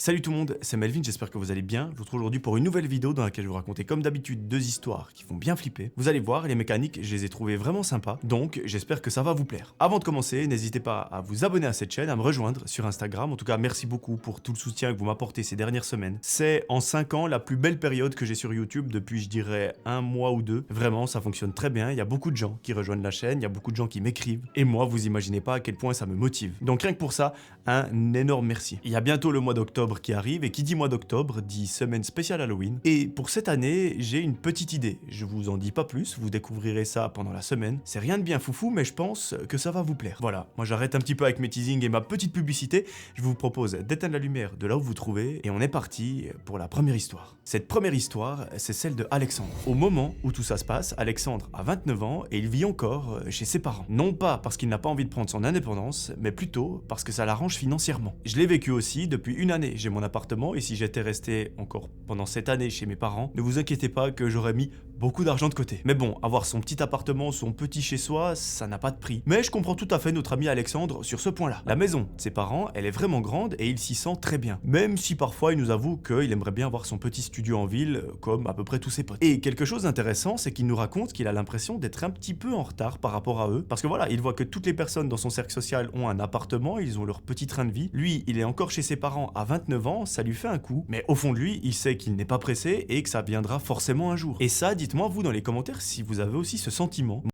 Salut tout le monde, c'est Melvin, j'espère que vous allez bien. Je vous retrouve aujourd'hui pour une nouvelle vidéo dans laquelle je vais vous raconter comme d'habitude deux histoires qui font bien flipper. Vous allez voir, les mécaniques, je les ai trouvées vraiment sympas, donc j'espère que ça va vous plaire. Avant de commencer, n'hésitez pas à vous abonner à cette chaîne, à me rejoindre sur Instagram. En tout cas, merci beaucoup pour tout le soutien que vous m'apportez ces dernières semaines. C'est en 5 ans la plus belle période que j'ai sur YouTube depuis, je dirais, un mois ou deux. Vraiment, ça fonctionne très bien, il y a beaucoup de gens qui rejoignent la chaîne, il y a beaucoup de gens qui m'écrivent. Et moi, vous imaginez pas à quel point ça me motive. Donc rien que pour ça, un énorme merci. Il y a bientôt le mois d'octobre qui arrive, et qui dit mois d'octobre dit semaine spéciale Halloween. Et pour cette année, j'ai une petite idée. Je vous en dis pas plus, vous découvrirez ça pendant la semaine. C'est rien de bien foufou, mais je pense que ça va vous plaire. Voilà, moi j'arrête un petit peu avec mes teasings et ma petite publicité. Je vous propose d'éteindre la lumière de là où vous trouvez, et on est parti pour la première histoire. Cette première histoire, c'est celle de Alexandre. Au moment où tout ça se passe, Alexandre a 29 ans et il vit encore chez ses parents. Non pas parce qu'il n'a pas envie de prendre son indépendance, mais plutôt parce que ça l'arrange financièrement. Je l'ai vécu aussi depuis une année. J'ai mon appartement, et si j'étais resté encore pendant cette année chez mes parents, ne vous inquiétez pas que j'aurais mis beaucoup d'argent de côté. Mais bon, avoir son petit appartement, son petit chez-soi, ça n'a pas de prix. Mais je comprends tout à fait notre ami Alexandre sur ce point-là. La maison de ses parents, elle est vraiment grande et il s'y sent très bien. Même si parfois il nous avoue qu'il aimerait bien avoir son petit studio en ville, comme à peu près tous ses potes. Et quelque chose d'intéressant, c'est qu'il nous raconte qu'il a l'impression d'être un petit peu en retard par rapport à eux, parce que voilà, il voit que toutes les personnes dans son cercle social ont un appartement, ils ont leur petit train de vie. Lui, il est encore chez ses parents à 29 ans, ça lui fait un coup, mais au fond de lui, il sait qu'il n'est pas pressé et que ça viendra forcément un jour. Et ça, dites-moi vous dans les commentaires si vous avez aussi ce sentiment.